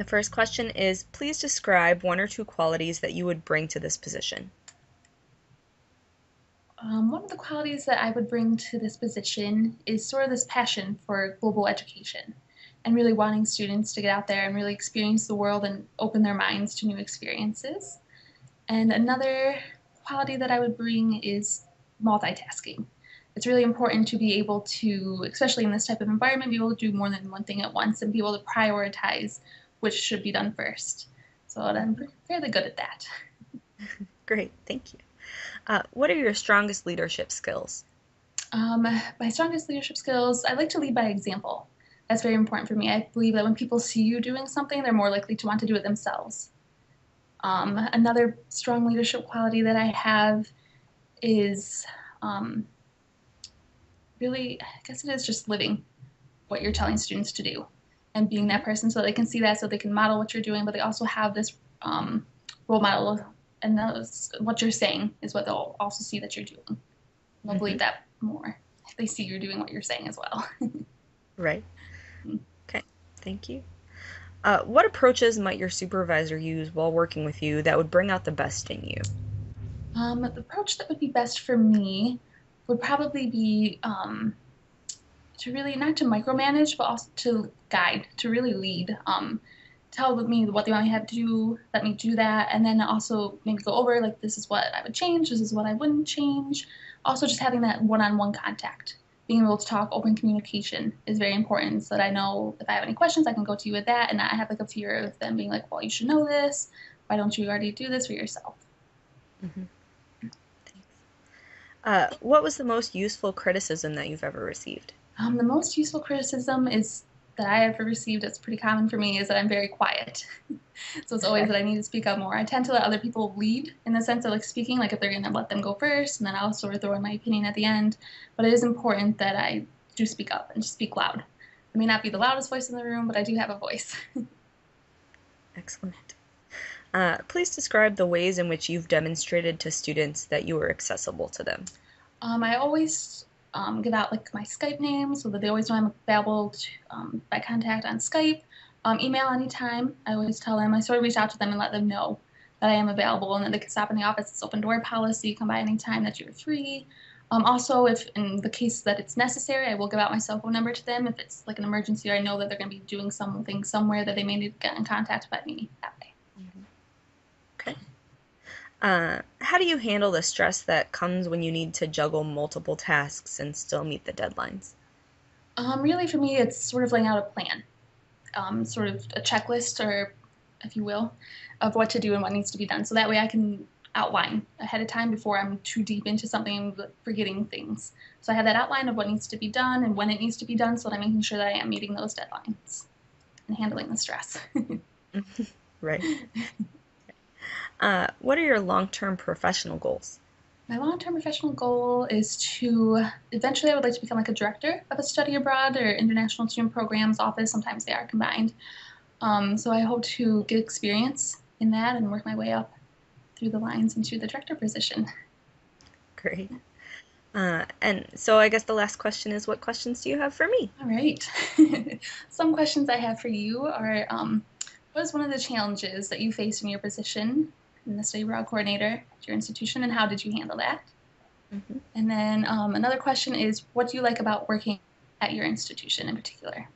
The first question is, please describe one or two qualities that you would bring to this position. One of the qualities that I would bring to this position is sort of this passion for global education and really wanting students to get out there and really experience the world and open their minds to new experiences. And another quality that I would bring is multitasking. It's really important to be able to, especially in this type of environment, be able to do more than one thing at once and be able to prioritize which should be done first. So I'm fairly good at that. Great, thank you. What are your strongest leadership skills? My strongest leadership skills, I like to lead by example. That's very important for me. I believe that when people see you doing something, they're more likely to want to do it themselves. Another strong leadership quality that I have is really, I guess it is just living what you're telling students to do and being that person so they can see that, so they can model what you're doing, but they also have this role model, and knows what you're saying is what they'll also see that you're doing. They'll believe that more if they see you're doing what you're saying as well. Right. Okay, thank you. What approaches might your supervisor use while working with you that would bring out the best in you? The approach that would be best for me would probably be to really not to micromanage, but also to guide, to really lead. Tell me what they want me to have to do, let me do that, and then also maybe go over like this is what I would change, this is what I wouldn't change. Also, just having that one-on-one contact, being able to talk, open communication is very important, so that I know if I have any questions, I can go to you with that, and not have like a fear of them being like, well, you should know this. Why don't you already do this for yourself? Mm-hmm. What was the most useful criticism that you've ever received? The most useful criticism is that I ever received, it's pretty common for me, is that I'm very quiet. So it's always Okay. that I need to speak up more. I tend to let other people lead in the sense of like speaking, like if they're going to let them go first, and then I'll sort of throw in my opinion at the end. But it is important that I do speak up and speak loud. I may not be the loudest voice in the room, but I do have a voice. Excellent. Please describe the ways in which you've demonstrated to students that you are accessible to them. I always give out like my Skype name so that they always know I'm available to, by contact on Skype. Email anytime. I always tell them, I sort of reach out to them and let them know that I am available and that they can stop in the office. It's open door policy. Come by anytime that you're free. Also, if in the case that it's necessary, I will give out my cell phone number to them if it's like an emergency or I know that they're going to be doing something somewhere that they may need to get in contact with me that way. Okay. How do you handle the stress that comes when you need to juggle multiple tasks and still meet the deadlines? Really, for me, it's sort of laying out a plan, sort of a checklist, or if you will, of what to do and what needs to be done. So that way I can outline ahead of time before I'm too deep into something and forgetting things. So I have that outline of what needs to be done and when it needs to be done so that I'm making sure that I am meeting those deadlines and handling the stress. Right. What are your long-term professional goals? My long-term professional goal is to eventually I would like to become like a director of a study abroad or international student programs office. Sometimes they are combined. So I hope to get experience in that and work my way up through the lines into the director position. Great. And so I guess the last question is, what questions do you have for me? All right. Some questions I have for you are what is one of the challenges that you faced in your position in the study abroad coordinator at your institution, and how did you handle that? Mhm. And then another question is, what do you like about working at your institution in particular?